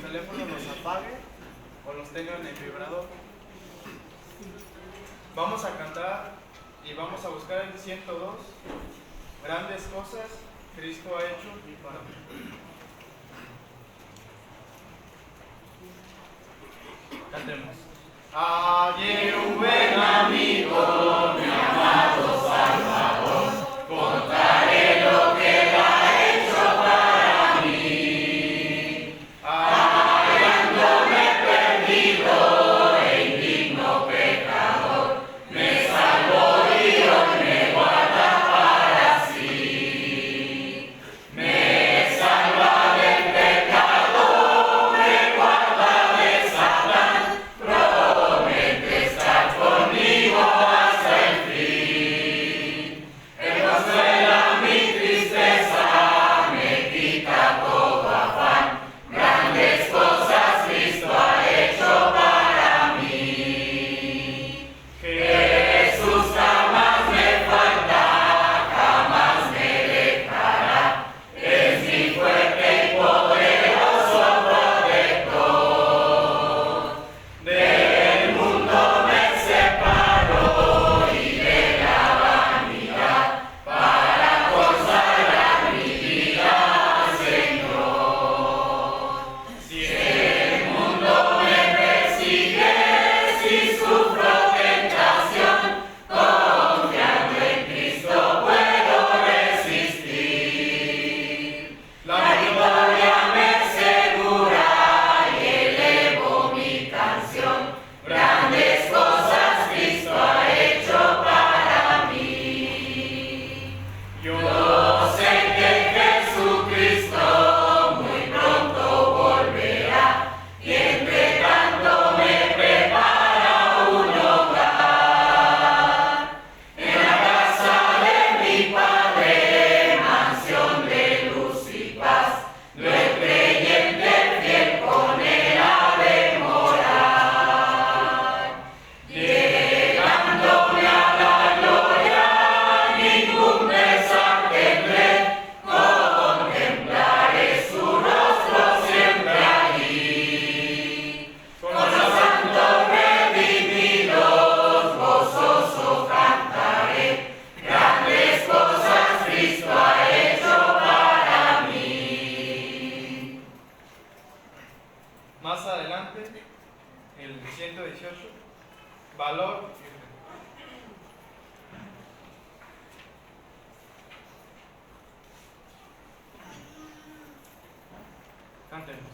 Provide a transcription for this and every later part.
teléfono los apague o los tenga en el vibrador. Vamos a cantar y vamos a buscar el 102. Grandes cosas Cristo ha hecho para mí. Cantemos. Ayer un buen amigo, mi amado Salvador, contaré lo que Él ha hecho para mí. Hallándome perdido e indigno pecador, me salvó y hoy me guarda para sí. Me salva del pecado, me guarda de Satán, promete estar conmigo hasta el fin. Él consuela mi tristeza, me quita todo afán, grandes cosas Cristo ha hecho para mí. Jesús jamás me falta, jamás me dejará, es mi fuerte y poderoso protector. Del mundo me separó y de la vanidad, para consagrar mi vida al Señor. Si el mundo me persigue, si sufro tentación, confiando en Cristo puedo resistir. La victoria me asegura y elevo mi canción. Grandes cosas Cristo ha hecho para mí. Yo sé que Jesucristo muy pronto volverá y entre tanto me prepara un hogar. En la casa de mi Padre, mansión de luz y paz, yo el creyente fiel con Él ha de morar. Llegándome a la gloria, ningún pesar tendré, contemplaré su rostro siempre allí. Con los santos redimidos, gozoso cantaré, grandes cosas Cristo ha hecho para mí. Más adelante, el 118, valor y fe. Cantemos.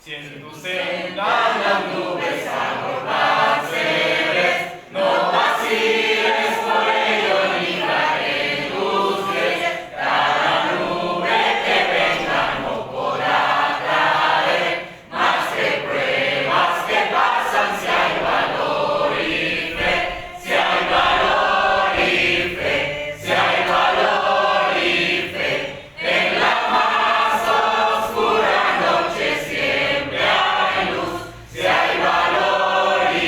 Si en tu senda las nubes abordaceres, no vaciles por ello ni caer tus pies. Cada nube que venga no podrá traer más que pruebas que pasan si hay valor y fe. Si hay valor y fe, si hay valor y fe, en la más oscura noche siempre hay luz. Si hay valor y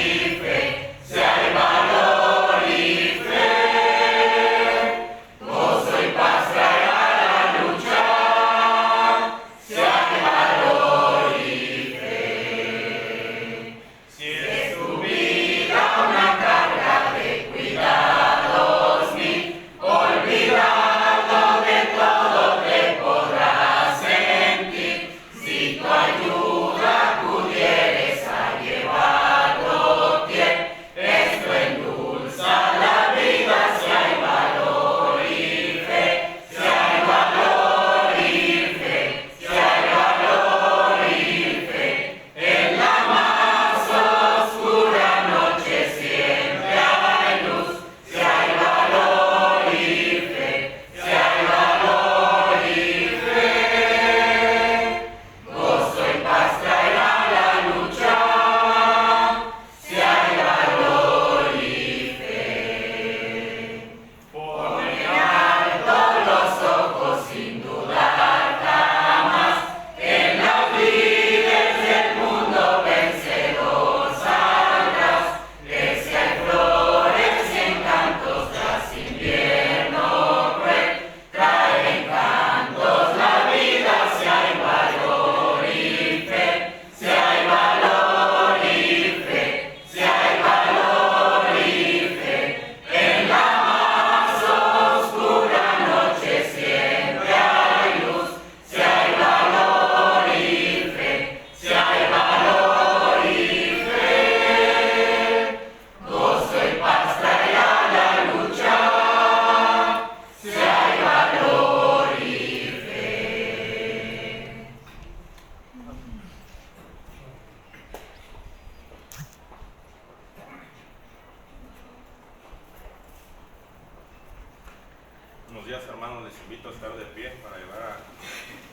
invito a estar de pie para llevar a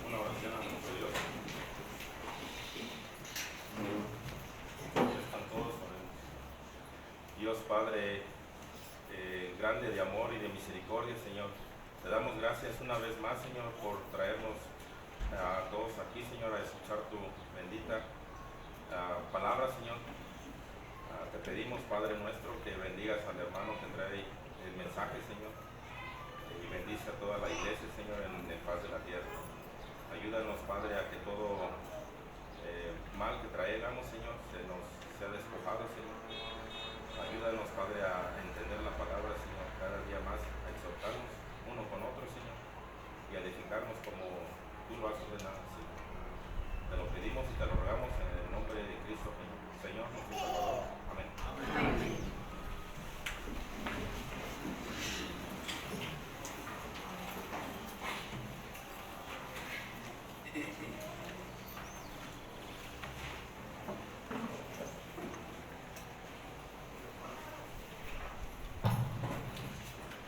una oración a nuestro Dios. Están todos con él. Dios Padre, grande de amor y de misericordia, Señor. Te damos gracias una vez más, Señor, por traernos a todos aquí, Señor, a escuchar tu bendita palabra, Señor. Te pedimos, Padre nuestro, que bendigas al hermano que trae el mensaje, Señor, y bendice a toda la iglesia, Señor, en paz de la tierra. Ayúdanos, Padre, a que todo mal que traigamos, Señor, se nos sea despojado, Señor. Ayúdanos, Padre, a entender la palabra, Señor, cada día más, a exhortarnos uno con otro, Señor, y a edificarnos como tú lo has ordenado, Señor. Te lo pedimos y te lo rogamos en el nombre de Cristo, Señor, nuestro Salvador. Amén. Amén.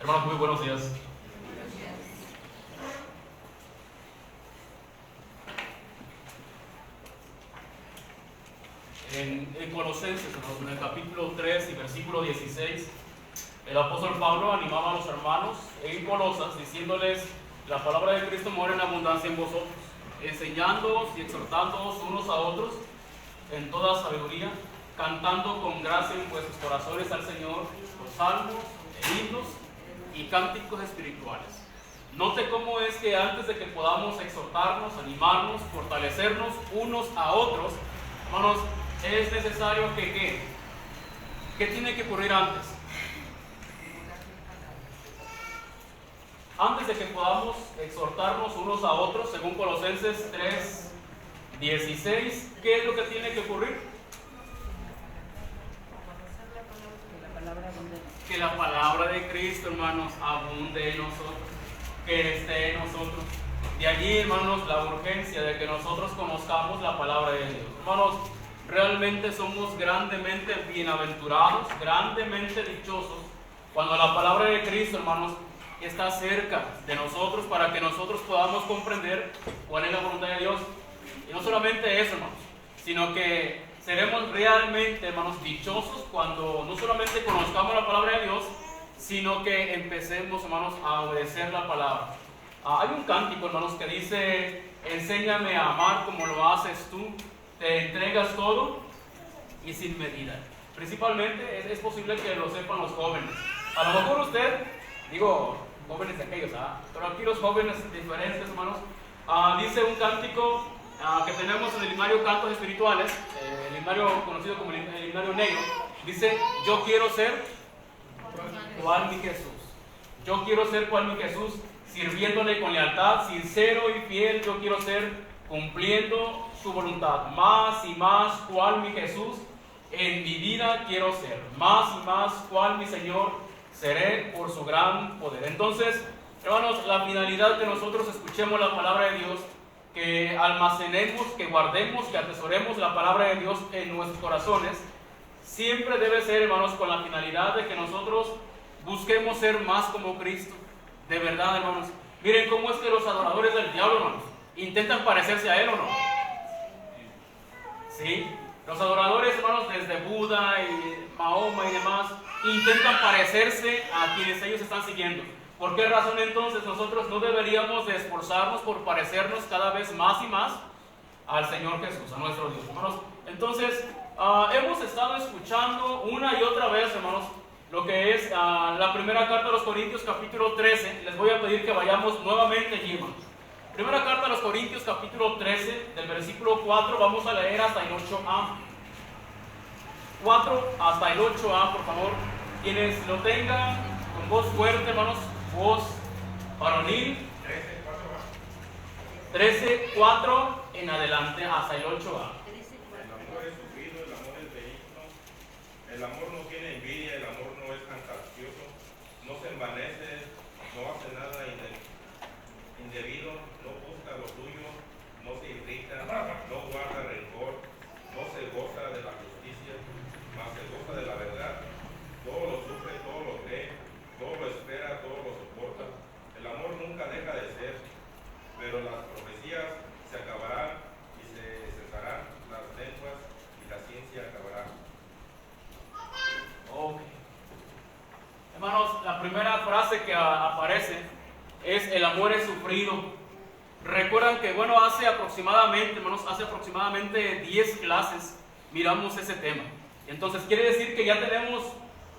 Hermanos, muy buenos días. En Colosenses, en el capítulo 3 y versículo 16, el apóstol Pablo animaba a los hermanos en Colosas diciéndoles: la palabra de Cristo mora en abundancia en vosotros, enseñándoos y exhortándoos unos a otros en toda sabiduría, cantando con gracia en vuestros corazones al Señor los salmos e himnos y cánticos espirituales. Note cómo es que antes de que podamos exhortarnos, animarnos, fortalecernos unos a otros, hermanos, es necesario que ¿qué tiene que ocurrir antes? Antes de que podamos exhortarnos unos a otros, según Colosenses 3:16, ¿qué es lo que tiene que ocurrir? Que la palabra de Cristo, hermanos, abunde en nosotros, que esté en nosotros. De allí, hermanos, la urgencia de que nosotros conozcamos la palabra de Dios. Hermanos, realmente somos grandemente bienaventurados, grandemente dichosos, cuando la palabra de Cristo, hermanos, está cerca de nosotros para que nosotros podamos comprender cuál es la voluntad de Dios. Y no solamente eso, hermanos, sino que seremos realmente, hermanos, dichosos cuando no solamente conozcamos la palabra de Dios, sino que empecemos, hermanos, a obedecer la palabra. Hay un cántico, hermanos, que dice: enséñame a amar como lo haces tú, te entregas todo y sin medida. Principalmente es posible que lo sepan los jóvenes. A lo mejor usted, digo, jóvenes de aquellos, pero aquí los jóvenes diferentes, hermanos, dice un cántico que tenemos en el himnario Cantos Espirituales, el himnario conocido como el himnario negro. Dice: yo quiero ser cual mi Jesús. Yo quiero ser cual mi Jesús, sirviéndole con lealtad, sincero y fiel. Yo quiero ser cumpliendo su voluntad. Más y más cual mi Jesús, en mi vida quiero ser. Más y más cual mi Señor, seré por su gran poder. Entonces, hermanos, la finalidad que nosotros escuchemos la palabra de Dios, que almacenemos, que guardemos, que atesoremos la palabra de Dios en nuestros corazones, siempre debe ser, hermanos, con la finalidad de que nosotros busquemos ser más como Cristo. De verdad, hermanos. Miren cómo es que los adoradores del diablo, hermanos, intentan parecerse a él, ¿o no? Sí. Los adoradores, hermanos, desde Buda y Mahoma y demás, intentan parecerse a quienes ellos están siguiendo. ¿Por qué razón entonces nosotros no deberíamos de esforzarnos por parecernos cada vez más y más al Señor Jesús, a nuestro Dios, hermanos? Entonces, hemos estado escuchando una y otra vez, hermanos, lo que es la primera carta a los Corintios, capítulo 13. Les voy a pedir que vayamos nuevamente allí, hermanos. Primera carta a los Corintios, capítulo 13, del versículo 4, vamos a leer hasta el 8a. 4 hasta el 8a, por favor. Quienes lo tengan, con voz fuerte, hermanos, voz varonil. 13, 4 en adelante hasta el 8a. El amor es sufrido, el amor es benigno, el amor no tiene envidia, el amor no es jactancioso, no se envanece, no hace nada indebido, no busca lo suyo, no se irrita, no guarda rencor, no se goza de la justicia, mas se goza de la verdad. Todo lo sufre, todo lo cree, todo lo espera, todo lo soporta. El amor nunca deja de aparece es el amor es sufrido. Recuerdan que, bueno, hace aproximadamente 10 clases miramos ese tema. Entonces quiere decir que ya tenemos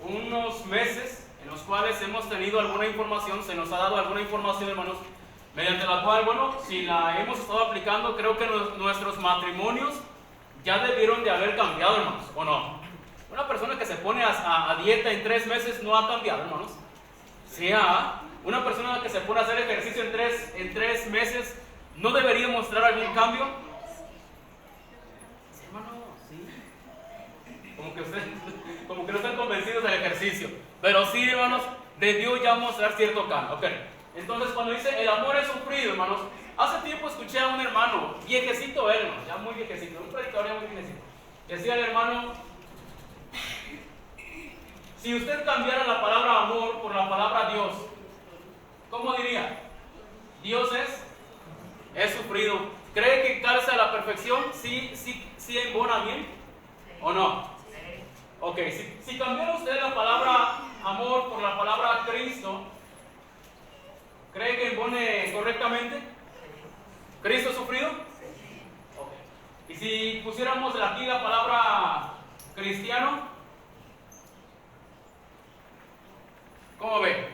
unos meses en los cuales hemos tenido alguna información, se nos ha dado alguna información, hermanos, mediante la cual, bueno, si la hemos estado aplicando, creo que nuestros matrimonios ya debieron de haber cambiado, hermanos, ¿o no? Una persona que se pone a dieta en 3 meses no ha cambiado, hermanos. Sea una persona que se pone a hacer ejercicio en tres meses no debería mostrar algún cambio. Sí, hermano, sí. Como que no están convencidos del ejercicio. Pero sí, hermanos, debió ya mostrar cierto cambio. Ok. Entonces, cuando dice el amor es sufrido, hermanos, hace tiempo escuché a un hermano, viejecito él, hermano, ya muy viejecito, un predicador ya muy viejecito. Decía el hermano: si usted cambiara la palabra amor por la palabra Dios, ¿cómo diría? Dios es sufrido. ¿Cree que calza a la perfección? ¿Sí embona bien? ¿O no? Ok, si cambiara usted la palabra amor por la palabra Cristo, ¿cree que embone correctamente? ¿Cristo sufrido? Ok. Y si pusiéramos aquí la palabra cristiano, ¿cómo ve?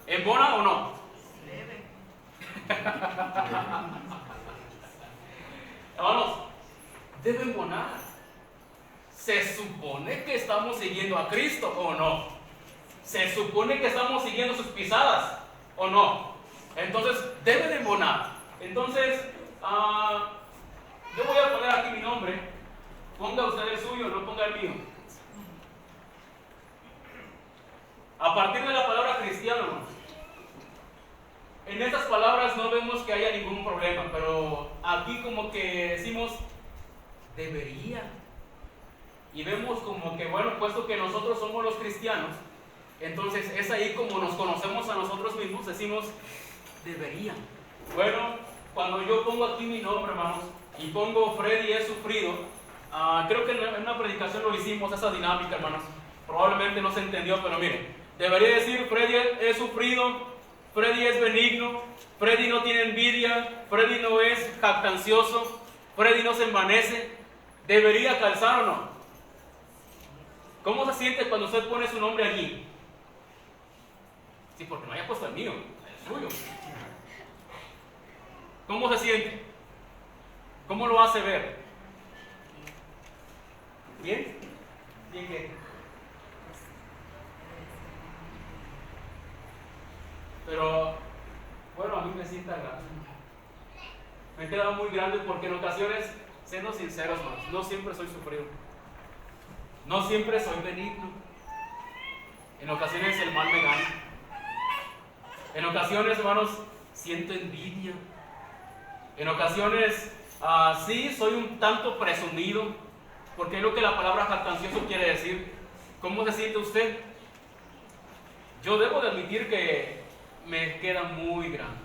¿Embona o no? Hermanos, debe embonar. ¿Se supone que estamos siguiendo a Cristo o no? ¿Se supone que estamos siguiendo sus pisadas o no? Entonces, debe de embonar. Entonces, yo voy a poner aquí mi nombre. Ponga usted el suyo, no ponga el mío. A partir de la palabra cristiano, hermanos, en estas palabras no vemos que haya ningún problema, pero aquí como que decimos debería. Y vemos como que, bueno, puesto que nosotros somos los cristianos, entonces es ahí como nos conocemos a nosotros mismos, decimos debería. Bueno, cuando yo pongo aquí mi nombre, hermanos, y pongo Freddy es sufrido, creo que en una predicación lo hicimos, esa dinámica, hermanos. Probablemente no se entendió, pero miren, debería decir Freddy es sufrido, Freddy es benigno, Freddy no tiene envidia, Freddy no es jactancioso, Freddy no se envanece. ¿Debería calzar o no? ¿Cómo se siente cuando usted pone su nombre allí? Sí, porque no haya puesto el mío, el suyo. ¿Cómo se siente? ¿Cómo lo hace ver? ¿Bien? ¿Bien qué? Pero, bueno, a mí me sienta grande. Me he quedado muy grande porque en ocasiones, siendo sinceros, hermanos, no siempre soy sufrido. No siempre soy benigno. En ocasiones el mal me gana. En ocasiones, hermanos, siento envidia. En ocasiones, sí, soy un tanto presumido, porque es lo que la palabra jactancioso quiere decir. ¿Cómo se siente usted? Yo debo de admitir que me queda muy grande.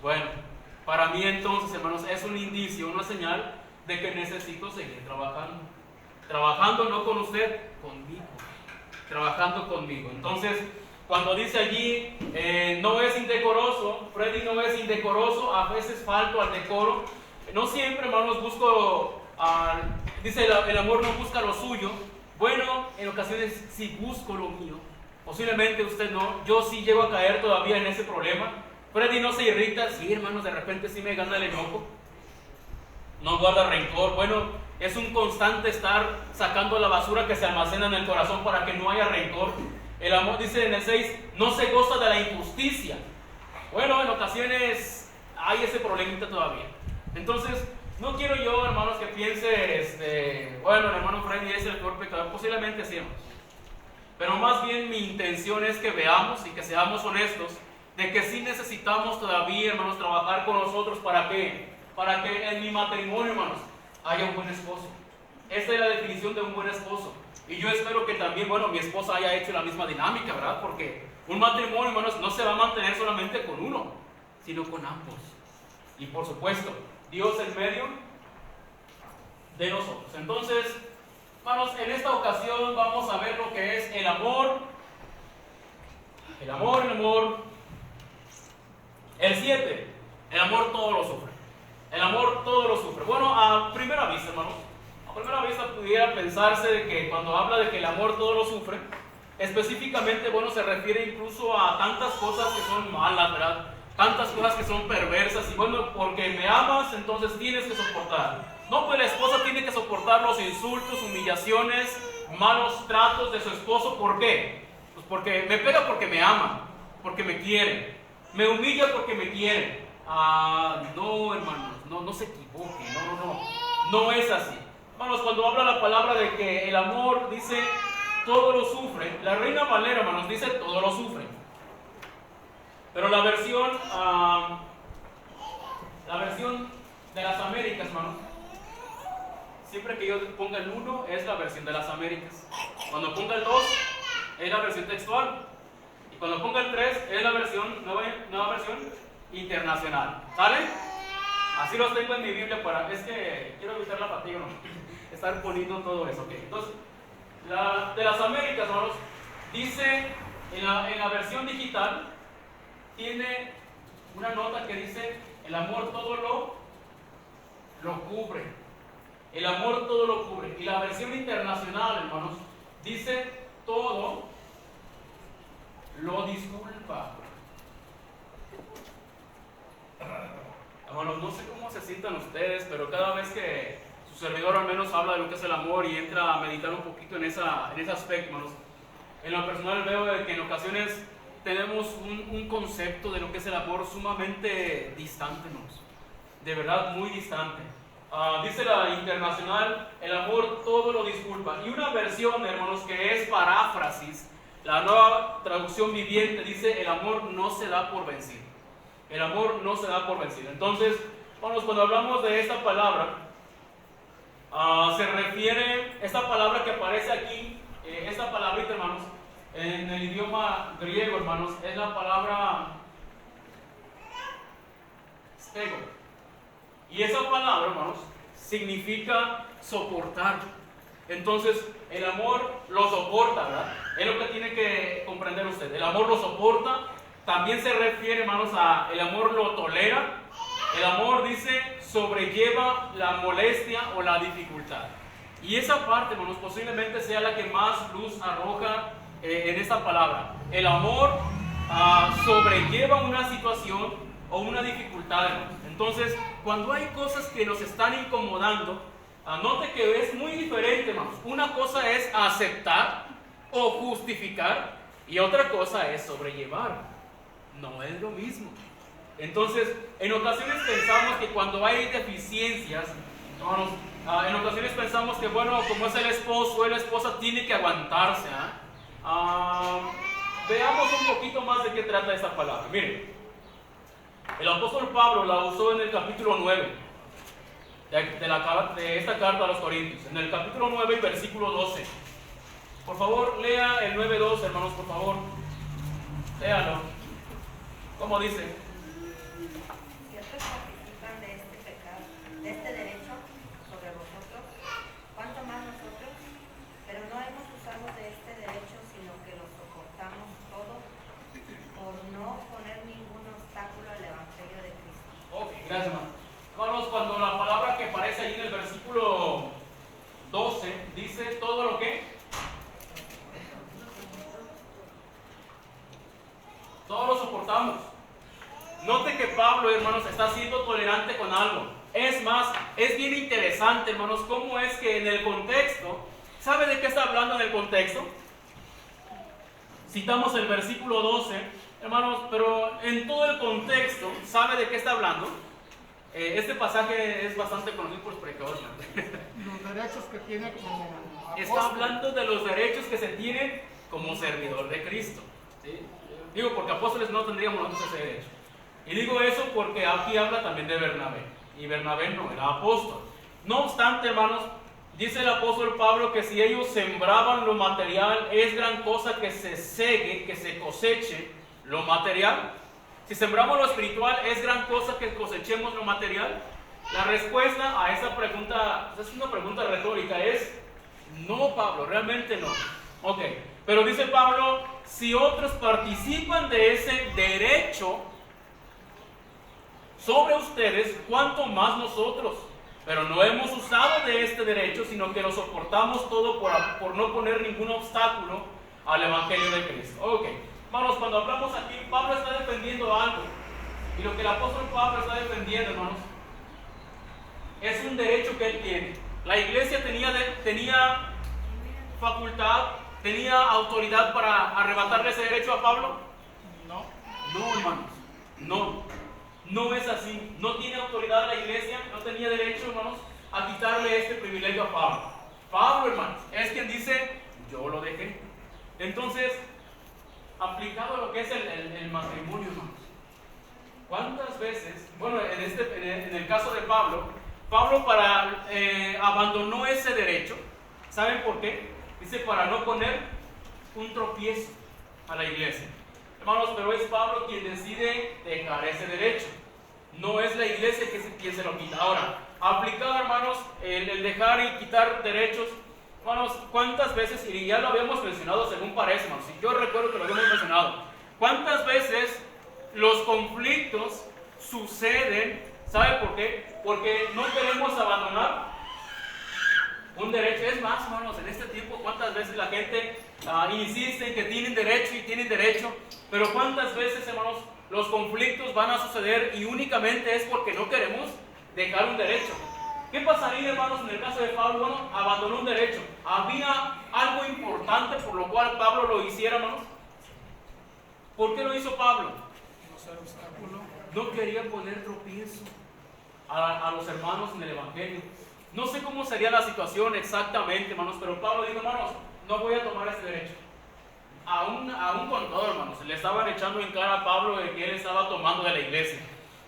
Bueno, para mí entonces, hermanos, es un indicio, una señal de que necesito seguir trabajando. Trabajando no con usted, conmigo. Trabajando conmigo. Entonces, cuando dice allí, no es indecoroso, Freddy no es indecoroso, a veces falto al decoro. No siempre, hermanos, busco, dice el amor no busca lo suyo. Bueno, en ocasiones sí busco lo mío. Posiblemente usted no, yo sí llego a caer todavía en ese problema. Freddy no se irrita, sí, hermanos, de repente sí me gana el enojo. No guarda rencor. Bueno, es un constante estar sacando la basura que se almacena en el corazón para que no haya rencor. El amor, dice en el 6, no se goza de la injusticia. Bueno, en ocasiones hay ese problemita todavía. Entonces, no quiero yo, hermanos, que piense, bueno, el hermano Freddy es el peor pecador. Posiblemente sí, hermanos. Pero más bien mi intención es que veamos y que seamos honestos de que sí necesitamos todavía, hermanos, trabajar con nosotros. ¿Para qué? Para que en mi matrimonio, hermanos, haya un buen esposo. Esta es la definición de un buen esposo. Y yo espero que también, bueno, mi esposa haya hecho la misma dinámica, ¿verdad? Porque un matrimonio, hermanos, no se va a mantener solamente con uno, sino con ambos. Y por supuesto, Dios en medio de nosotros. Entonces, hermanos, en esta ocasión vamos a ver lo que es el amor El amor. El 7, el amor todo lo sufre. El amor todo lo sufre. Bueno, a primera vista, hermanos, a primera vista pudiera pensarse de que cuando habla de que el amor todo lo sufre, específicamente, bueno, se refiere incluso a tantas cosas que son malas, ¿verdad? Tantas cosas que son perversas. Y bueno, porque me amas, entonces tienes que soportar. No, pues la esposa tiene que soportar los insultos, humillaciones, malos tratos de su esposo. ¿Por qué? Pues porque me pega porque me ama, porque me quiere. Me humilla porque me quiere. No, hermanos, no se equivoque. No es así. Hermanos, cuando habla la palabra de que el amor dice todo lo sufre, la Reina Valera, hermanos, dice todo lo sufre. Pero la versión de las Américas, hermanos, siempre que yo ponga el 1 es la versión de las Américas. Cuando ponga el 2 es la versión textual. Y cuando ponga el 3 es la versión, nueva versión internacional. ¿Sale? Así los tengo en mi Biblia es que quiero evitar la fatiga, ¿no? Estar poniendo todo eso. ¿Okay? Entonces, de las Américas, hermanos, dice en la versión digital, tiene una nota que dice: el amor todo lo cubre. El amor todo lo cubre. Y la versión internacional, hermanos, dice todo lo disculpa. Hermanos, no sé cómo se sientan ustedes, pero cada vez que su servidor al menos habla de lo que es el amor y entra a meditar un poquito en ese aspecto, hermanos, en lo personal veo de que en ocasiones tenemos un concepto de lo que es el amor sumamente distante, hermanos. De verdad, muy distante. Dice la internacional: el amor todo lo disculpa. Y una versión, hermanos, que es paráfrasis, la Nueva Traducción Viviente, dice: el amor no se da por vencido. El amor no se da por vencido. Entonces, hermanos, cuando hablamos de esta palabra, se refiere, esta palabra que aparece aquí, esta palabrita, hermanos, en el idioma griego, hermanos, es la palabra stego. Y esa palabra, hermanos, significa soportar. Entonces, el amor lo soporta, ¿verdad? Es lo que tiene que comprender usted. El amor lo soporta. También se refiere, hermanos, a el amor lo tolera. El amor, dice, sobrelleva la molestia o la dificultad. Y esa parte, hermanos, posiblemente sea la que más luz arroja en esta palabra. El amor sobrelleva una situación o una dificultad, hermanos. Entonces, cuando hay cosas que nos están incomodando, note que es muy diferente, hermanos. Una cosa es aceptar o justificar y otra cosa es sobrellevar. No es lo mismo. Entonces, en ocasiones pensamos que cuando hay deficiencias, hermanos, en ocasiones pensamos que, bueno, como es el esposo o la esposa, tiene que aguantarse. Veamos un poquito más de qué trata esta palabra. Miren, el apóstol Pablo la usó en el capítulo 9 de esta carta a los Corintios. En el capítulo 9, versículo 12. Por favor, lea el 9:12, hermanos, por favor. Léalo. ¿Cómo dice? Si otros participan de este pecado, de este derecho sobre vosotros, ¿cuánto más nosotros? Pero no hemos usado de este derecho, sino que lo soportamos todo por no poner ningún obstáculo al Evangelio de Cristo. Ok, gracias, hermano. Hermanos, cuando la palabra que aparece ahí en el versículo 12 dice todo lo que, todo lo soportamos. Note que Pablo, hermanos, está siendo tolerante con algo. Es más, es bien interesante, hermanos, cómo es que en el contexto, ¿sabe de qué está hablando en el contexto? Citamos el versículo 12, hermanos, pero en todo el contexto, ¿sabe de qué está hablando? Este pasaje es bastante conocido por los predicadores. Los derechos que tiene como apóstol. Está hablando de los derechos que se tienen como servidor de Cristo, ¿sí? Digo, porque apóstoles no tendríamos nosotros ese derecho. Y digo eso porque aquí habla también de Bernabé. Y Bernabé no era apóstol. No obstante, hermanos, dice el apóstol Pablo que si ellos sembraban lo material, es gran cosa que se segue, que se coseche lo material. Si sembramos lo espiritual, es gran cosa que cosechemos lo material. La respuesta a esa pregunta, es una pregunta retórica, es no, Pablo, realmente no. Ok, Pero dice Pablo, si otros participan de ese derecho sobre ustedes, ¿cuánto más nosotros? Pero no hemos usado de este derecho, sino que lo soportamos todo por no poner ningún obstáculo al Evangelio de Cristo. Ok, hermanos, cuando hablamos aquí, Pablo está defendiendo algo. Y lo que el apóstol Pablo está defendiendo, hermanos, es un derecho que él tiene. La iglesia tenía facultad, tenía autoridad para arrebatarle ese derecho a Pablo. No, hermanos, no es así. No tiene autoridad la iglesia, no tenía derecho, hermanos, a quitarle este privilegio a Pablo. Pablo, hermanos, es quien dice, yo lo dejé. Entonces, aplicado a lo que es el matrimonio, hermanos, ¿cuántas veces, bueno, en el caso de Pablo abandonó ese derecho? ¿Saben por qué? Dice, para no poner un tropiezo a la iglesia. Hermanos, pero es Pablo quien decide dejar ese derecho. No es la iglesia quien se lo quita. Ahora, aplicado, hermanos, el dejar y quitar derechos, hermanos, ¿cuántas veces, y ya lo habíamos mencionado según parece, hermanos, y yo recuerdo que lo habíamos mencionado, ¿cuántas veces los conflictos suceden? ¿Sabe por qué? Porque no queremos abandonar un derecho. Es más, hermanos, en este tiempo, ¿cuántas veces la gente insiste en que tienen derecho? Pero ¿cuántas veces, hermanos, los conflictos van a suceder y únicamente es porque no queremos dejar un derecho? ¿Qué pasaría, hermanos, en el caso de Pablo? Bueno, abandonó un derecho. ¿Había algo importante por lo cual Pablo lo hiciera, hermanos? ¿Por qué lo hizo Pablo? No quería poner tropiezo a los hermanos en el Evangelio. No sé cómo sería la situación exactamente, hermanos, pero Pablo dijo, hermanos, no voy a tomar ese derecho. Aún con todo, hermanos, le estaban echando en cara a Pablo de que él estaba tomando de la iglesia,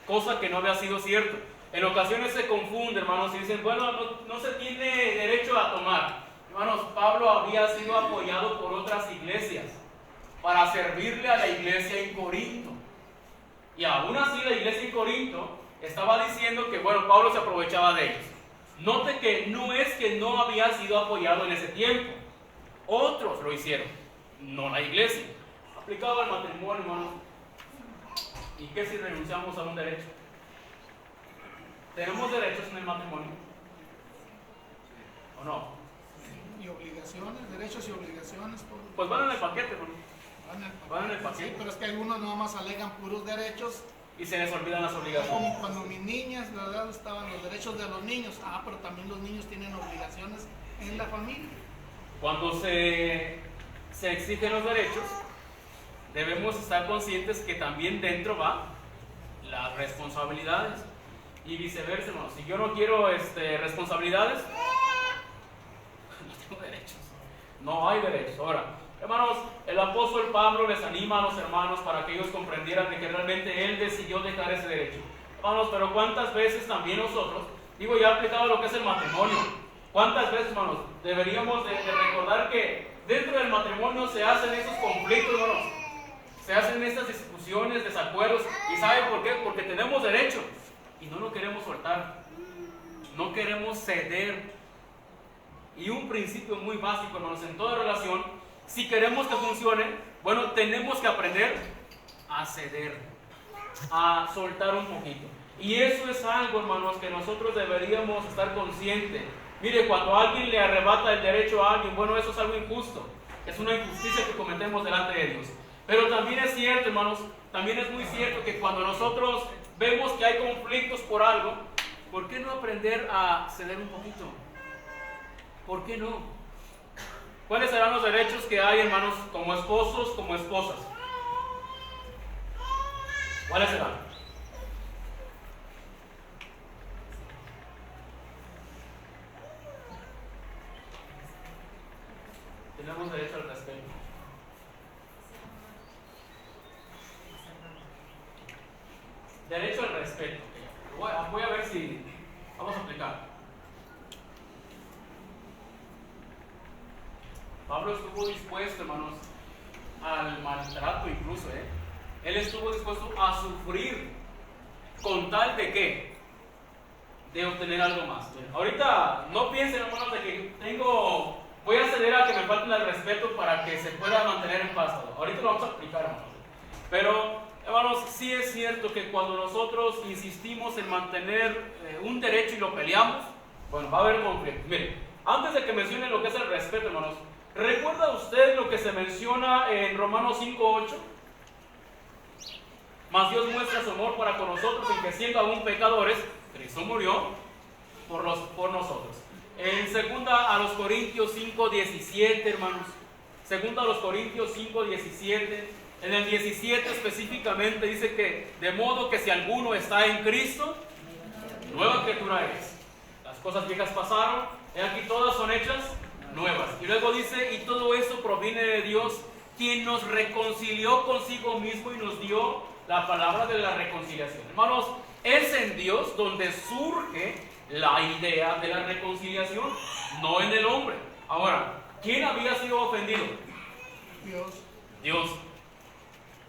cosa que no había sido cierto. En ocasiones se confunde, hermanos, y dicen, bueno, no se tiene derecho a tomar. Hermanos, Pablo había sido apoyado por otras iglesias para servirle a la iglesia en Corinto. Y aún así la iglesia en Corinto estaba diciendo que, bueno, Pablo se aprovechaba de ellos. Note que no es que no había sido apoyado en ese tiempo. Otros lo hicieron, no la iglesia. Aplicado al matrimonio, hermano. ¿Y qué si renunciamos a un derecho? ¿Tenemos derechos en el matrimonio? ¿O no? Y obligaciones, derechos y obligaciones. Pues van en el paquete, hermano. Van en el paquete. Sí, pero es que algunos nada más alegan puros derechos. Y se les olvidan las obligaciones. Como cuando mis niñas, la verdad, estaban los derechos de los niños. Pero también los niños tienen obligaciones en la familia. Cuando se exigen los derechos, debemos estar conscientes que también dentro va las responsabilidades. Y viceversa, hermanos. Si yo no quiero responsabilidades, no tengo derechos. No hay derechos. Ahora, hermanos, el apóstol Pablo les anima a los hermanos para que ellos comprendieran de que realmente él decidió dejar ese derecho. Hermanos, pero ¿cuántas veces también nosotros, digo, ya aplicado lo que es el matrimonio, cuántas veces, hermanos, deberíamos de recordar que dentro del matrimonio se hacen esos conflictos, hermanos, se hacen estas discusiones, desacuerdos, y ¿saben por qué? Porque tenemos derecho y no lo queremos soltar, no queremos ceder. Y un principio muy básico, hermanos, en toda relación, si queremos que funcione, bueno, tenemos que aprender a ceder, a soltar un poquito. Y eso es algo, hermanos, que nosotros deberíamos estar conscientes. Mire, cuando alguien le arrebata el derecho a alguien, bueno, eso es algo injusto. Es una injusticia que cometemos delante de Dios. Pero también es cierto, hermanos, también es muy cierto que cuando nosotros vemos que hay conflictos por algo, ¿por qué no aprender a ceder un poquito? ¿Por qué no? ¿Cuáles serán los derechos que hay, hermanos, como esposos, como esposas? ¿Cuáles serán? Tenemos derecho al respeto. Derecho al respeto. Voy a ver si vamos a aplicar. Pablo estuvo dispuesto, hermanos, al maltrato incluso, Él estuvo dispuesto a sufrir con tal de ¿qué? De obtener algo más. Ahorita no piensen, hermanos, de que voy a ceder a que me falte falten al respeto para que se pueda mantener en paz todo. Ahorita lo vamos a explicar, hermanos. Pero, hermanos, sí es cierto que cuando nosotros insistimos en mantener un derecho y lo peleamos, bueno, va a haber conflicto. Miren, antes de que mencione lo que es el respeto, hermanos, ¿recuerda usted lo que se menciona en Romanos 5:8? Mas Dios muestra su amor para con nosotros en que siendo aún pecadores, Cristo murió por nosotros. En 2 Corintios 5:17, hermanos. 2 Corintios 5:17. En el 17 específicamente dice que de modo que si alguno está en Cristo, nueva criatura es. Las cosas viejas pasaron, y aquí todas son hechas nuevas. Y luego dice, y todo eso proviene de Dios, quien nos reconcilió consigo mismo y nos dio la palabra de la reconciliación. Hermanos, es en Dios donde surge la idea de la reconciliación, no en el hombre. Ahora, ¿quién había sido ofendido? Dios.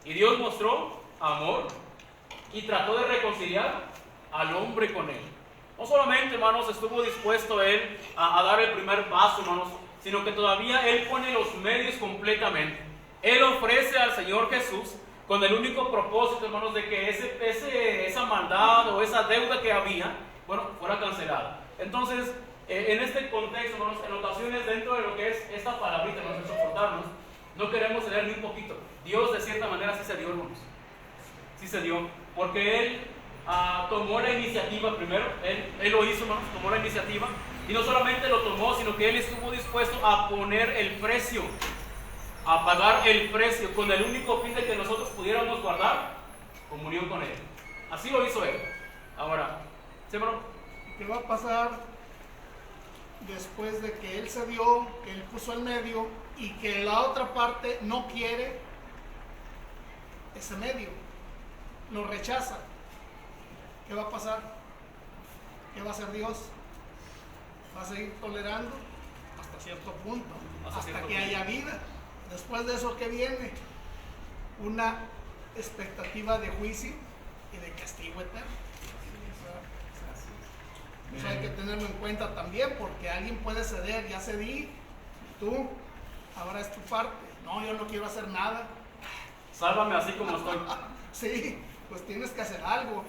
Y Dios mostró amor y trató de reconciliar al hombre con él. No solamente, hermanos, estuvo dispuesto él a dar el primer paso, hermanos, sino que todavía él pone los medios completamente. Él ofrece al Señor Jesús con el único propósito, hermanos, de que esa maldad o esa deuda que había, bueno, fuera cancelada. Entonces, en este contexto, hermanos, en ocasiones dentro de lo que es esta palabrita, hermanos, de soportarnos, no queremos ceder ni un poquito. Dios, de cierta manera, sí se dio, hermanos. Sí se dio, porque Él tomó la iniciativa primero. Él lo hizo, hermanos, tomó la iniciativa. Y no solamente lo tomó, sino que Él estuvo dispuesto a poner el precio, a pagar el precio, con el único fin de que nosotros pudiéramos guardar comunión con Él. Así lo hizo Él. Ahora, ¿sí, hermano? ¿Qué va a pasar después de que Él se dio, que Él puso el medio y que la otra parte no quiere ese medio? Lo rechaza. ¿Qué va a pasar? ¿Qué va a hacer Dios? ¿Va a seguir tolerando? Hasta cierto punto, hasta que haya vida. Después de eso, ¿qué viene? Una expectativa de juicio y de castigo eterno. Eso hay que tenerlo en cuenta también, porque alguien puede ceder. Ya cedí, tú, ahora es tu parte. No, yo no quiero hacer nada. Sálvame así como estoy. Sí, pues tienes que hacer algo.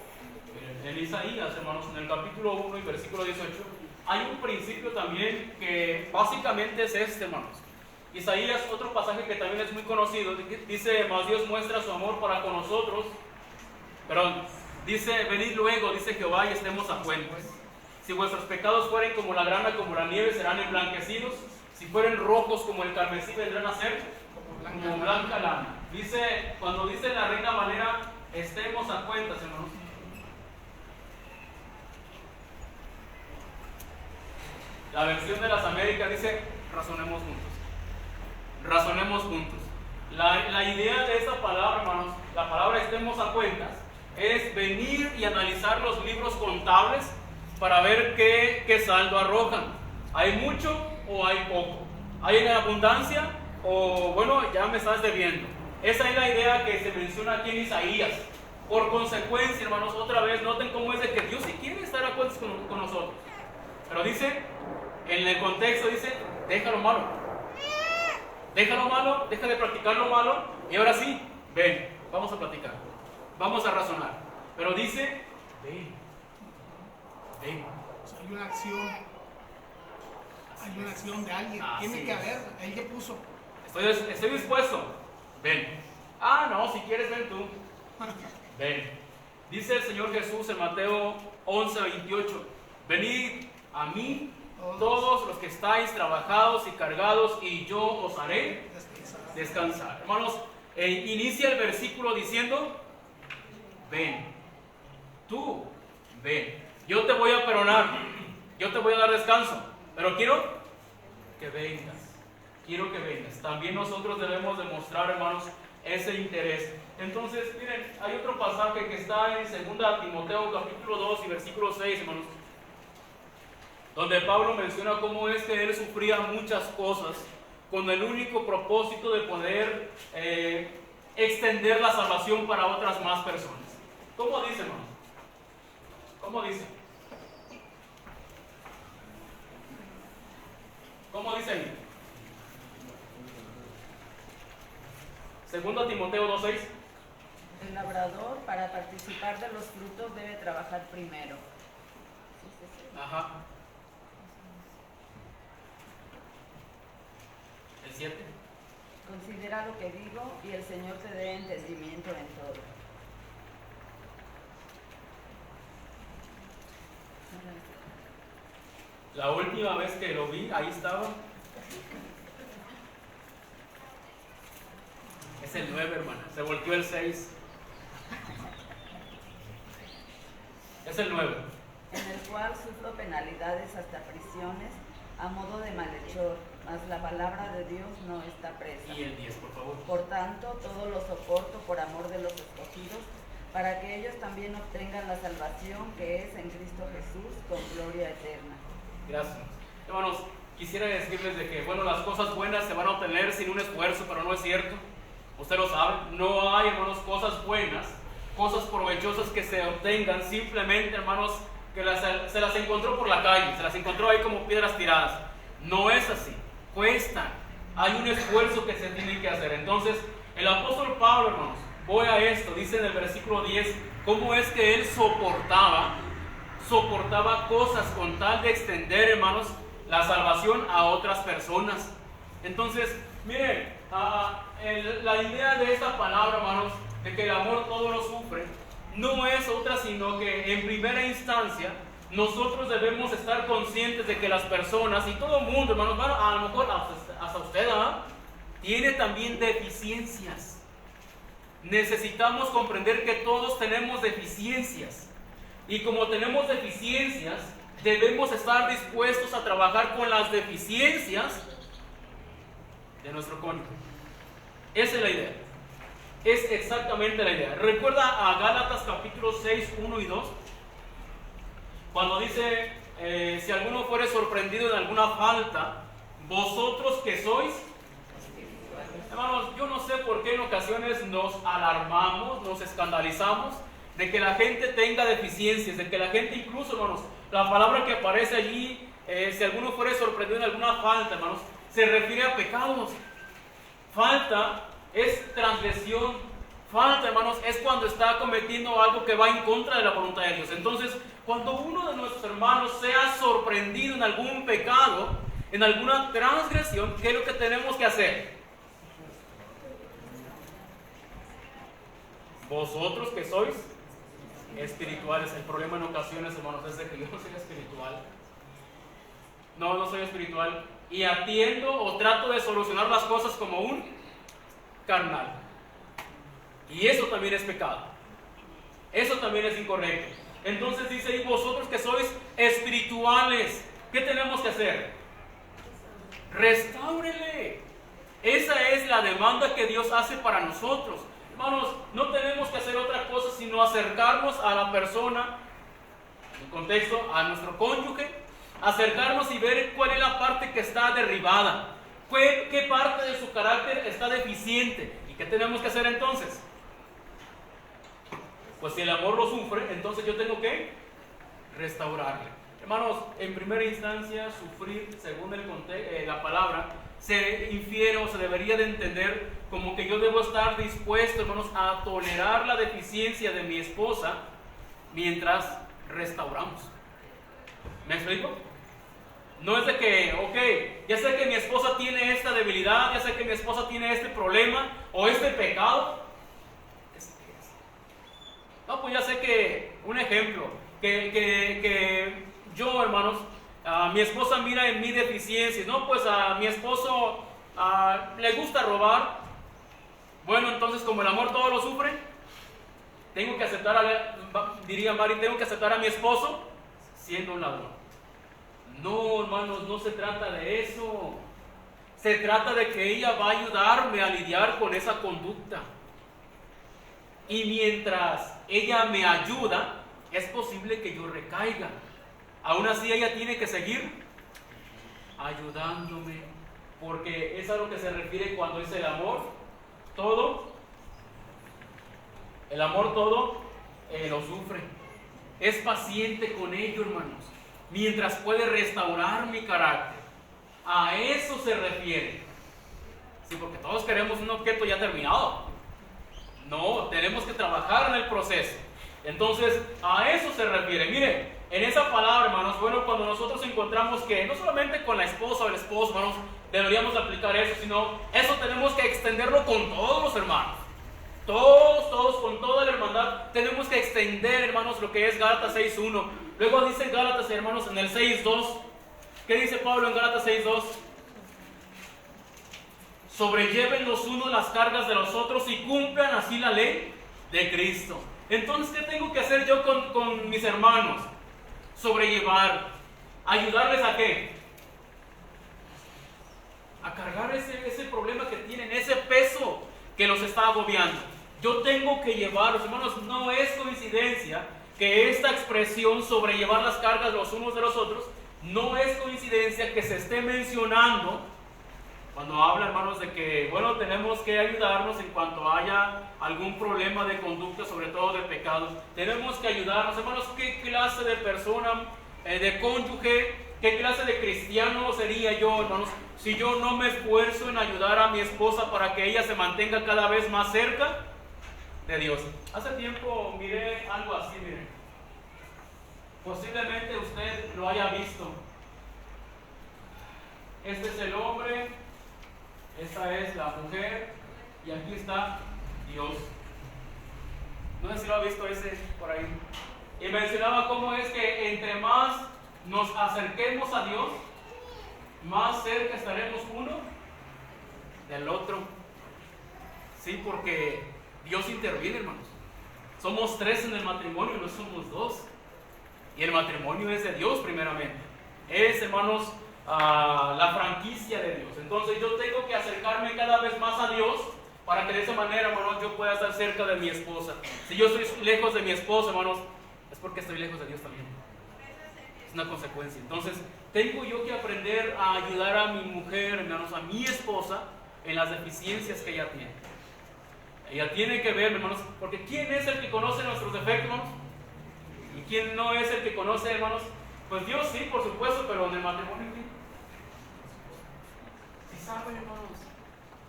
En Isaías, hermanos, en el capítulo 1 y versículo 18, hay un principio también que básicamente es este, hermanos. Isaías, otro pasaje que también es muy conocido, dice, mas Dios muestra su amor para con nosotros. Perdón, dice, venid luego, dice Jehová, y estemos a cuentas. Si vuestros pecados fueren como la grana, como la nieve, serán emblanquecidos. Si fueren rojos como el carmesí, vendrán a ser como blanca lana. Dice, cuando dice la Reina Valera, estemos a cuentas, hermanos. La versión de las Américas dice, razonemos juntos. Razonemos juntos. La idea de esta palabra, hermanos, la palabra estemos a cuentas, es venir y analizar los libros contables para ver qué saldo arrojan. ¿Hay mucho o hay poco? ¿Hay en abundancia o, bueno, ya me estás debiendo? Esa es la idea que se menciona aquí en Isaías. Por consecuencia, hermanos, otra vez, noten cómo es de que Dios sí quiere estar a cuentas con nosotros. Pero dice, en el contexto dice, déjalo malo. Déjalo malo, deja de practicar lo malo. Y ahora sí, ven, vamos a platicar. Vamos a razonar. Pero dice, ven. Ven. Hay una acción. Hay una acción de alguien. Tiene que haber. Él ya puso. Estoy dispuesto. Ven. Ah, no, si quieres ven tú. Ven. Dice el Señor Jesús en Mateo 11:28. Venid a mí todos los que estáis trabajados y cargados, y yo os haré descansar. Hermanos, inicia el versículo diciendo, ven. Tú, ven. Yo te voy a perdonar. Yo te voy a dar descanso. Pero quiero que vengas. Quiero que vengas. También nosotros debemos demostrar, hermanos, ese interés. Entonces, miren, hay otro pasaje que está en 2 Timoteo capítulo 2 y versículo 6, hermanos, donde Pablo menciona cómo es que él sufría muchas cosas con el único propósito de poder extender la salvación para otras más personas. ¿Cómo dice, hermanos? ¿Cómo dice? ¿Cómo dice ahí? 2 Timoteo 2:6. El labrador, para participar de los frutos, debe trabajar primero. Ajá. El 7. Considera lo que digo y el Señor te dé entendimiento en todo. La última vez que lo vi, ahí estaba. Es el 9, hermana. Se volteó el 6. Es el 9. En el cual sufro penalidades hasta prisiones a modo de malhechor, mas la palabra de Dios no está presa. Y el 10, por favor. Por tanto, todo lo soporto por amor de los escogidos, para que ellos también obtengan la salvación que es en Cristo Jesús con gloria eterna. Gracias. Hermanos, quisiera decirles de que, bueno, las cosas buenas se van a obtener sin un esfuerzo, pero no es cierto. Usted lo sabe, no hay, hermanos, cosas buenas, cosas provechosas que se obtengan simplemente, hermanos, que se las encontró por la calle, se las encontró ahí como piedras tiradas. No es así, cuestan, hay un esfuerzo que se tiene que hacer. Entonces, el apóstol Pablo, hermanos, voy a esto, dice en el versículo 10, cómo es que él soportaba cosas con tal de extender, hermanos, la salvación a otras personas. Entonces, miren, la idea de esta palabra, hermanos, de que el amor todo lo sufre, no es otra sino que en primera instancia nosotros debemos estar conscientes de que las personas y todo el mundo, hermanos, bueno, a lo mejor hasta usted, tiene también deficiencias. Necesitamos comprender que todos tenemos deficiencias. Y como tenemos deficiencias, debemos estar dispuestos a trabajar con las deficiencias de nuestro cónyuge. Esa es la idea. Es exactamente la idea. Recuerda a Gálatas capítulo 6, 1 y 2, cuando dice, si alguno fuere sorprendido en alguna falta, vosotros que sois, hermanos, yo no sé por qué en ocasiones nos alarmamos, nos escandalizamos de que la gente tenga deficiencias, de que la gente incluso, hermanos, la palabra que aparece allí, si alguno fuere sorprendido en alguna falta, hermanos, se refiere a pecados. Falta es transgresión. Falta, hermanos, es cuando está cometiendo algo que va en contra de la voluntad de Dios. Entonces, cuando uno de nuestros hermanos sea sorprendido en algún pecado, en alguna transgresión, ¿qué es lo que tenemos que hacer? Vosotros que sois espirituales. El problema en ocasiones, hermanos, es de que yo no soy espiritual. No soy espiritual. Y atiendo o trato de solucionar las cosas como un carnal. Y eso también es pecado. Eso también es incorrecto. Entonces dice, y vosotros que sois espirituales, ¿qué tenemos que hacer? Restáurele. Esa es la demanda que Dios hace para nosotros. Hermanos, no tenemos que hacer otra cosa sino acercarnos a la persona, en contexto, a nuestro cónyuge, acercarnos y ver cuál es la parte que está derribada, qué parte de su carácter está deficiente. ¿Y qué tenemos que hacer entonces? Pues si el amor lo sufre, entonces yo tengo que restaurarle. Hermanos, en primera instancia, sufrir, según la palabra, se infiere o se debería de entender como que yo debo estar dispuesto, hermanos, a tolerar la deficiencia de mi esposa mientras restauramos. ¿Me explico? No es de que, ok, ya sé que mi esposa tiene esta debilidad, ya sé que mi esposa tiene este problema o este pecado. No, pues ya sé que, un ejemplo, que yo, hermanos, mi esposa mira en mi deficiencias. No, pues a mi esposo le gusta robar. Bueno, entonces como el amor todo lo sufre, tengo que aceptar, diría Mari, tengo que aceptar a mi esposo siendo un ladrón. No, hermanos, no se trata de eso. Se trata de que ella va a ayudarme a lidiar con esa conducta. Y mientras ella me ayuda, es posible que yo recaiga. Aún así ella tiene que seguir ayudándome, porque es a lo que se refiere cuando dice el amor todo. El amor todo lo sufre. Es paciente con ello, hermanos, mientras puede restaurar mi carácter. A eso se refiere. Sí, porque todos queremos un objeto ya terminado. No, tenemos que trabajar en el proceso. Entonces, a eso se refiere. Mire, en esa palabra, hermanos, bueno, cuando nosotros encontramos que no solamente con la esposa o el esposo, hermanos, deberíamos aplicar eso, sino eso tenemos que extenderlo con todos los hermanos. Todos, con toda la hermandad, tenemos que extender, hermanos, lo que es Gálatas 6.1. Luego dice Gálatas, hermanos, en el 6.2. ¿Qué dice Pablo en Gálatas 6.2? Sobrelleven los unos las cargas de los otros y cumplan así la ley de Cristo. Entonces, ¿qué tengo que hacer yo con mis hermanos? Sobrellevar. ¿Ayudarles a qué? A cargar ese problema que tienen, ese peso que los está agobiando. Yo tengo que llevarlos, hermanos. No es coincidencia que esta expresión, sobrellevar las cargas los unos de los otros, no es coincidencia que se esté mencionando cuando habla, hermanos, de que, bueno, tenemos que ayudarnos en cuanto haya algún problema de conducta, sobre todo de pecado. Tenemos que ayudarnos, hermanos. ¿Qué clase de persona, de cónyuge, qué clase de cristiano sería yo, hermanos, si yo no me esfuerzo en ayudar a mi esposa para que ella se mantenga cada vez más cerca de Dios? Hace tiempo miré algo así, miren. Posiblemente usted lo haya visto. Este es el hombre, esta es la mujer y aquí está Dios. No sé si lo ha visto ese por ahí. Y mencionaba cómo es que entre más nos acerquemos a Dios, más cerca estaremos uno del otro. Sí, porque Dios interviene, hermanos. Somos 3 en el matrimonio, no somos 2. Y el matrimonio es de Dios primeramente. Es, hermanos, la franquicia de Dios. Entonces yo tengo que acercarme cada vez más a Dios para que de esa manera, hermanos, yo pueda estar cerca de mi esposa. Si yo estoy lejos de mi esposa, hermanos, es porque estoy lejos de Dios también. Es una consecuencia. Entonces tengo yo que aprender a ayudar a mi mujer, hermanos, a mi esposa, en las deficiencias que ella tiene. Ella tiene que ver, hermanos, porque ¿quién es el que conoce nuestros defectos, hermanos? ¿Y quién no es el que conoce, hermanos? Pues Dios sí, por supuesto, pero en el matrimonio, ¿qué? Sí saben, hermanos.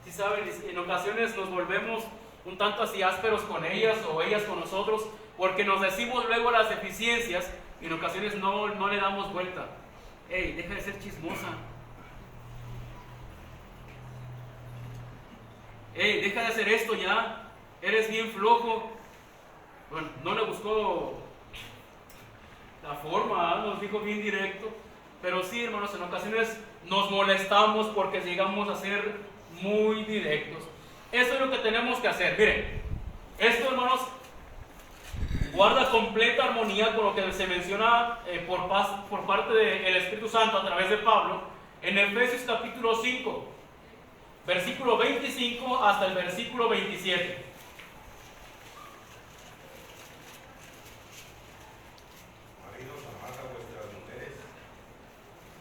Sí saben, en ocasiones nos volvemos un tanto así ásperos con ellas o ellas con nosotros, porque nos decimos luego las deficiencias y en ocasiones no le damos vuelta. Ey, deja de ser chismosa. Ey, deja de hacer esto ya. Eres bien flojo. Bueno, no le buscó la forma, nos dijo bien directo. Pero sí, hermanos, en ocasiones nos molestamos porque llegamos a ser muy directos. Eso es lo que tenemos que hacer. Miren, esto, hermanos, guarda completa armonía con lo que se menciona por parte del Espíritu Santo a través de Pablo en Efesios capítulo 5, versículo 25 hasta el versículo 27. Maridos, amad a vuestras mujeres,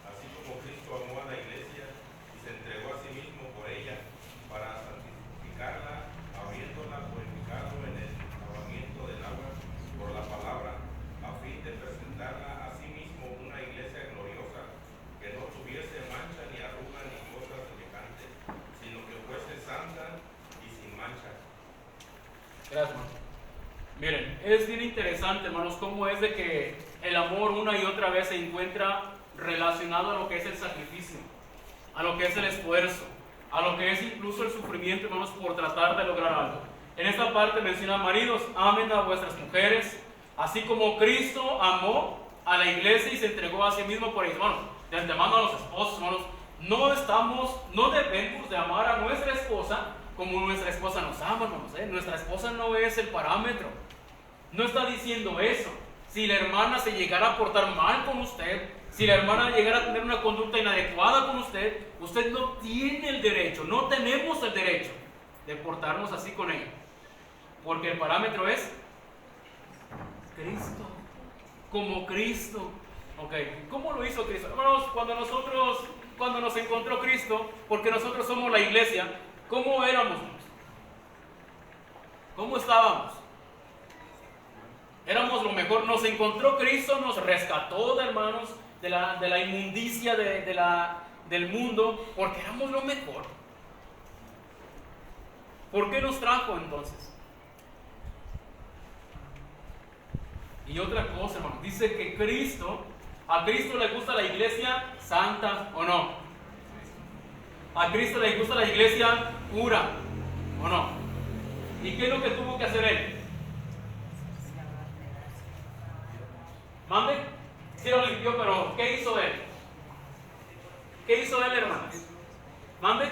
así como Cristo amó a la iglesia y se entregó a sí mismo por ella, para santificarla, habiéndola purificado en el lavamiento del agua por la palabra, a fin de presentarla a sí mismo una iglesia gloriosa, que no tuviese mancha ni arruga ni cosas semejantes, sino que fuese santa y sin mancha. Gracias, hermano. Miren, es bien interesante, hermanos, cómo es de que el amor una y otra vez se encuentra relacionado a lo que es el sacrificio, a lo que es el esfuerzo, a lo que es incluso el sufrimiento, hermanos, por tratar de lograr algo. En esta parte menciona: maridos, amen a vuestras mujeres, así como Cristo amó a la iglesia y se entregó a sí mismo por ella. Bueno, de antemano a los esposos, hermanos, no debemos de amar a nuestra esposa como nuestra esposa nos ama, hermanos. Nuestra esposa no es el parámetro. No está diciendo eso. Si la hermana se llegara a portar mal con usted, si la hermana llegara a tener una conducta inadecuada con usted, usted no tiene el derecho, no tenemos el derecho de portarnos así con ella. Porque el parámetro es Cristo, como Cristo. Ok, ¿cómo lo hizo Cristo? Hermanos, cuando nos encontró Cristo, porque nosotros somos la iglesia, ¿cómo éramos? ¿Cómo estábamos? Éramos lo mejor. Nos encontró Cristo, nos rescató, hermanos, de la inmundicia del mundo, porque éramos lo mejor. ¿Por qué nos trajo entonces? Y otra cosa, hermano, dice que a Cristo le gusta la iglesia santa, ¿o no? A Cristo le gusta la iglesia pura, ¿o no? ¿Y qué es lo que tuvo que hacer Él? ¿Mande? Sí lo limpió, pero ¿qué hizo Él? ¿Qué hizo Él, hermanos? ¿Mande?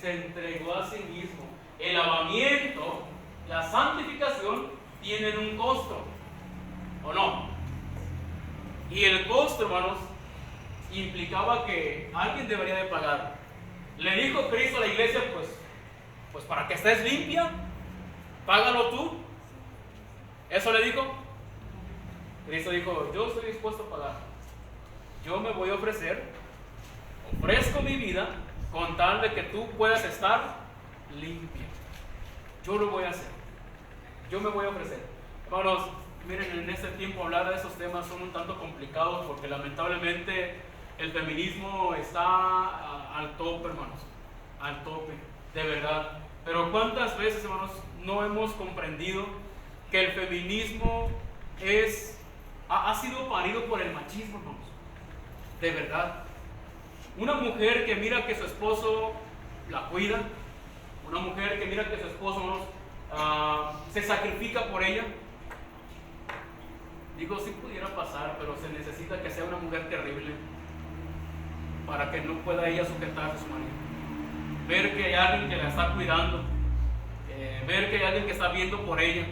Se entregó a sí mismo. El lavamiento, la santificación tienen un costo, ¿o no? Y el costo, hermanos, implicaba que alguien debería de pagar. Le dijo Cristo a la iglesia, pues para que estés limpia, págalo tú. ¿Eso le dijo? Cristo dijo, yo estoy dispuesto a pagar. Yo me voy a ofrezco mi vida con tal de que tú puedas estar limpia. Yo lo voy a hacer. Yo me voy a ofrecer. Hermanos, miren, en este tiempo hablar de esos temas son un tanto complicados porque lamentablemente el feminismo está al tope, hermanos. Al tope, de verdad. Pero ¿cuántas veces, hermanos, no hemos comprendido que el feminismo ha sido parido por el machismo, hermanos? De verdad. Una mujer que mira que su esposo la cuida, una mujer que mira que su esposo, hermanos, se sacrifica por ella. Digo, sí pudiera pasar, pero se necesita que sea una mujer terrible para que no pueda ella sujetarse a su marido. Ver que hay alguien que la está cuidando, ver que hay alguien que está viendo por ella.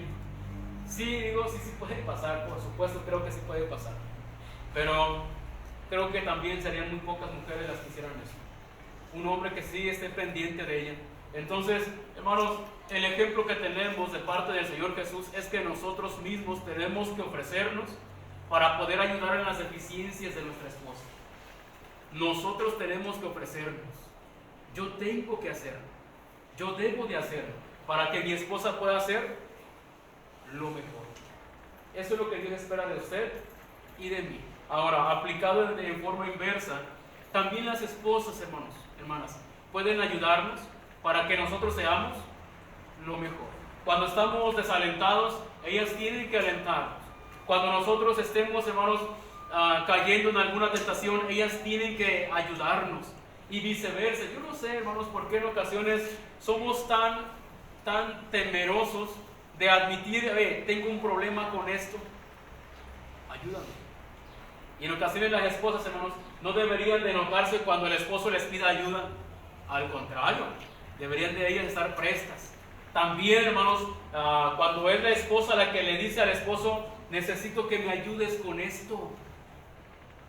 Sí, digo, sí puede pasar, por supuesto, creo que sí puede pasar. Pero creo que también serían muy pocas mujeres las que hicieran eso. Un hombre que sí esté pendiente de ella. Entonces, hermanos, el ejemplo que tenemos de parte del Señor Jesús es que nosotros mismos tenemos que ofrecernos para poder ayudar en las deficiencias de nuestra esposa. Nosotros tenemos que ofrecernos. Yo tengo que hacerlo. Yo debo de hacerlo para que mi esposa pueda hacer lo mejor. Eso es lo que Dios espera de usted y de mí. Ahora, aplicado en forma inversa, también las esposas, hermanas, pueden ayudarnos para que nosotros seamos lo mejor. Cuando estamos desalentados, ellas tienen que alentarnos. Cuando nosotros estemos, hermanos, cayendo en alguna tentación, ellas tienen que ayudarnos. Y viceversa. Yo no sé, hermanos, por qué en ocasiones somos tan temerosos de admitir, tengo un problema con esto. Ayúdame. Y en ocasiones las esposas, hermanos, no deberían de enojarse cuando el esposo les pida ayuda. Al contrario, deberían de ellas estar prestas. También, hermanos, cuando es la esposa la que le dice al esposo, necesito que me ayudes con esto,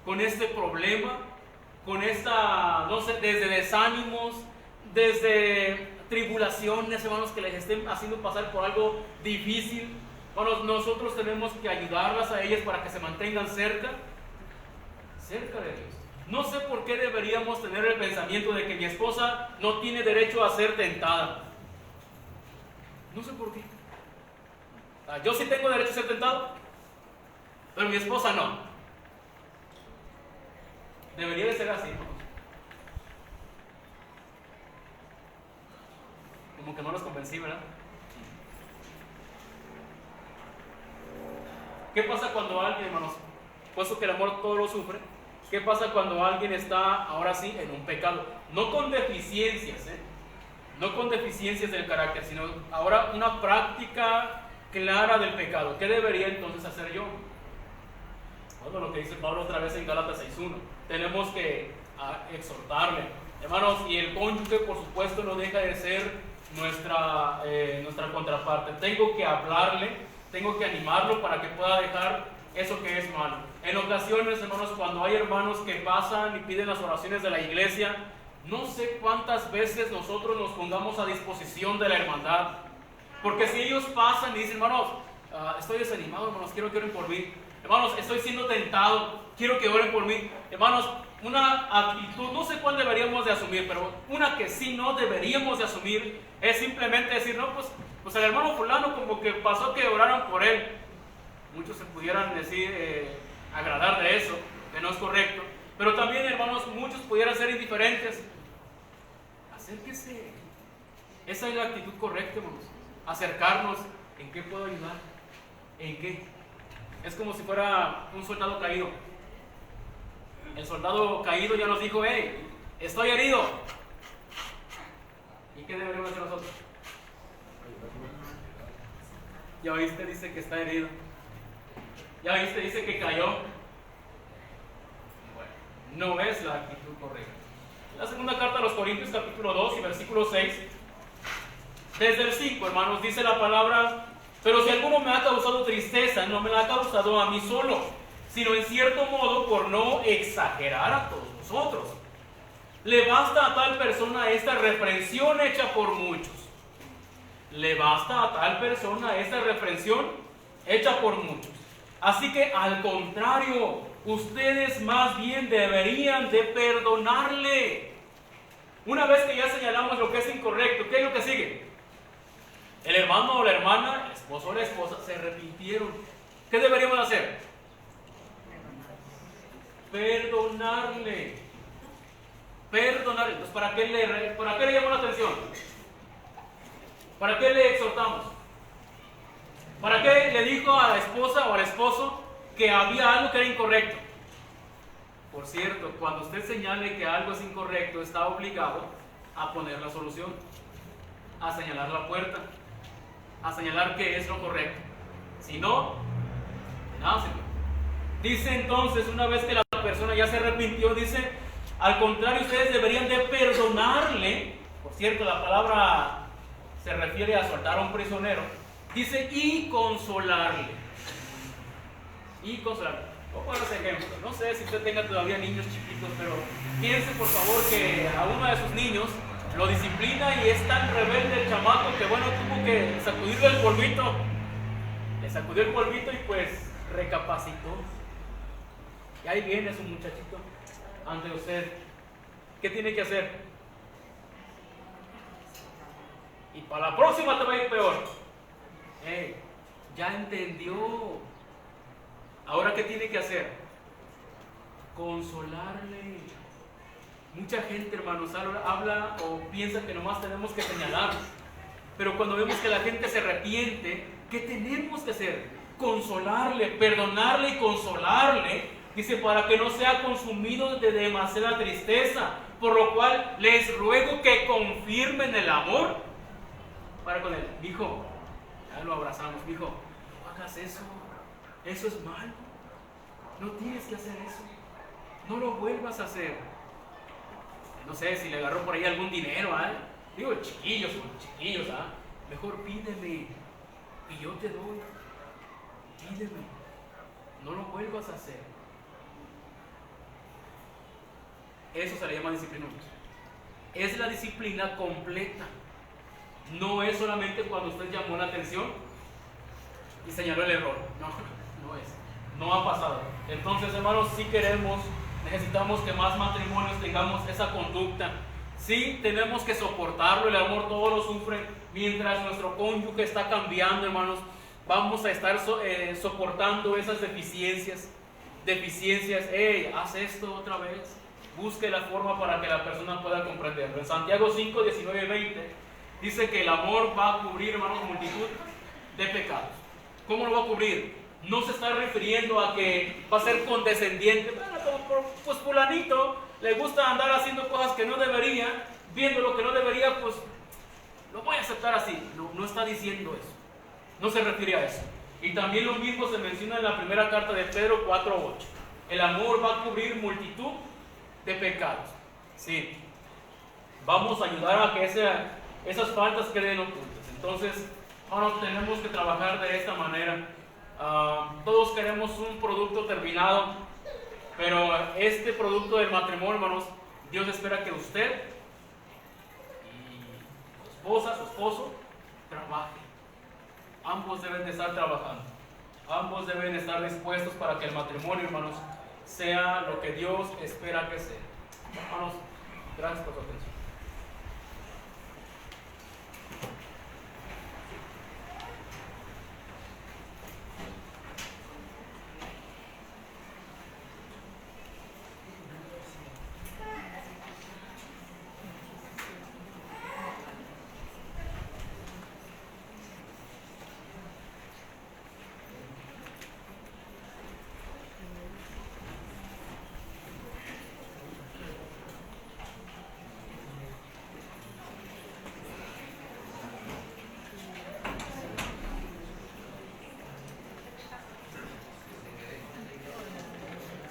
con este problema, con esta, no sé, desde desánimos, desde tribulaciones, hermanos, que les estén haciendo pasar por algo difícil. Hermanos, nosotros tenemos que ayudarlas a ellas para que se mantengan cerca de Dios. No sé por qué deberíamos tener el pensamiento de que mi esposa no tiene derecho a ser tentada. No sé por qué. Yo sí tengo derecho a ser tentado, pero mi esposa no. Debería de ser así, ¿no? Como que no los convencí, ¿verdad? ¿Qué pasa cuando alguien, hermanos, puesto que el amor todo lo sufre, qué pasa cuando alguien está, ahora sí, en un pecado? No con deficiencias, no con deficiencias del carácter, sino ahora una práctica clara del pecado. ¿Qué debería entonces hacer yo? Bueno, lo que dice Pablo otra vez en Gálatas 6:1. Tenemos que exhortarle, hermanos, y el cónyuge, por supuesto, no deja de ser nuestra contraparte. Tengo que hablarle, tengo que animarlo para que pueda dejar eso que es malo. En ocasiones, hermanos, cuando hay hermanos que pasan y piden las oraciones de la iglesia, no sé cuántas veces nosotros nos pongamos a disposición de la hermandad. Porque si ellos pasan y dicen, hermanos, estoy desanimado, hermanos, quiero que oren por mí. Hermanos, estoy siendo tentado, quiero que oren por mí. Hermanos, una actitud, no sé cuál deberíamos de asumir, pero una que sí no deberíamos de asumir es simplemente decir, no, pues el hermano fulano como que pasó que oraron por él. Muchos se pudieran decir, agradar de eso, que no es correcto. Pero también, hermanos, muchos pudieran ser indiferentes. Acérquese, Esa es la actitud correcta, hermanos. Acercarnos, ¿en qué puedo ayudar? ¿En qué? Es como si fuera un soldado caído. El soldado caído ya nos dijo, hey, estoy herido. ¿Y qué deberíamos hacer nosotros? Ya oíste, dice que está herido. Ya oíste, dice que cayó. Bueno, no es la actitud correcta. La segunda carta a los Corintios, capítulo 2 y versículo 6. Desde el 5, hermanos, dice la palabra: pero si alguno me ha causado tristeza, no me la ha causado a mí solo, sino en cierto modo por no exagerar a todos nosotros. Le basta a tal persona esta reprensión hecha por muchos. Le basta a tal persona esta reprensión hecha por muchos. Así que al contrario, ustedes más bien deberían de perdonarle. Una vez que ya señalamos lo que es incorrecto, ¿qué es lo que sigue? El hermano o la hermana, el esposo o la esposa se arrepintieron. ¿Qué deberíamos hacer? Perdonarle. Perdonarle. Entonces, ¿para qué le llamó la atención? ¿Para qué le exhortamos? ¿Para qué le dijo a la esposa o al esposo que había algo que era incorrecto? Por cierto, cuando usted señale que algo es incorrecto, está obligado a poner la solución, a señalar la puerta, a señalar qué es lo correcto. Si no, nada, señor. Dice entonces, una vez que la persona ya se arrepintió, dice, al contrario, ustedes deberían de perdonarle. Por cierto, la palabra se refiere a soltar a un prisionero. Dice, y consolarle. Y consolarle. Voy a poner ese ejemplo. No sé si usted tenga todavía niños chiquitos, pero piense por favor que a uno de sus niños lo disciplina y es tan rebelde el chamaco que bueno, tuvo que sacudirle el polvito. Le sacudió el polvito y pues recapacitó. Y ahí viene su muchachito ante usted. ¿Qué tiene que hacer? Y para la próxima te va a ir peor. Ya entendió. Ahora, ¿qué tiene que hacer? Consolarle. Mucha gente, hermanos, habla o piensa que nomás tenemos que señalar. Pero cuando vemos que la gente se arrepiente, ¿qué tenemos que hacer? Consolarle, perdonarle y consolarle. Dice, para que no sea consumido de demasiada tristeza, por lo cual les ruego que confirmen el amor para con él. Hijo, ya lo abrazamos, hijo, no hagas eso. Eso es malo. No tienes que hacer eso. No lo vuelvas a hacer. No sé si le agarró por ahí algún dinero, Digo, chiquillos, mejor pídeme y yo te doy. Pídeme. No lo vuelvas a hacer. Eso se le llama disciplina. Es la disciplina completa. No es solamente cuando usted llamó la atención y señaló el error. No es. No ha pasado. Entonces, hermanos, si queremos, necesitamos que más matrimonios tengamos esa conducta. Sí, tenemos que soportarlo. El amor todo lo sufre. Mientras nuestro cónyuge está cambiando, hermanos, vamos a estar soportando esas deficiencias. Haz esto otra vez. Busque la forma para que la persona pueda comprenderlo. En Santiago 5, 19 y 20 dice que el amor va a cubrir, hermanos, multitud de pecados. ¿Cómo lo va a cubrir? No se está refiriendo a que va a ser condescendiente. Bueno, pues fulanito le gusta andar haciendo cosas que no debería, viendo lo que no debería, pues lo voy a aceptar así. No está diciendo eso. No se refiere a eso. Y también lo mismo se menciona en la primera carta de Pedro 4:8. El amor va a cubrir multitud de pecados. Sí. Vamos a ayudar a que esas faltas queden ocultas. Entonces, ahora tenemos que trabajar de esta manera. Todos queremos un producto terminado, pero este producto del matrimonio, hermanos, Dios espera que usted y su esposa, su esposo, trabajen. Ambos deben de estar trabajando. Ambos deben estar dispuestos para que el matrimonio, hermanos, sea lo que Dios espera que sea. Hermanos, gracias por su atención.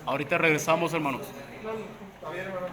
Ahorita regresamos, hermanos. Está bien, hermano.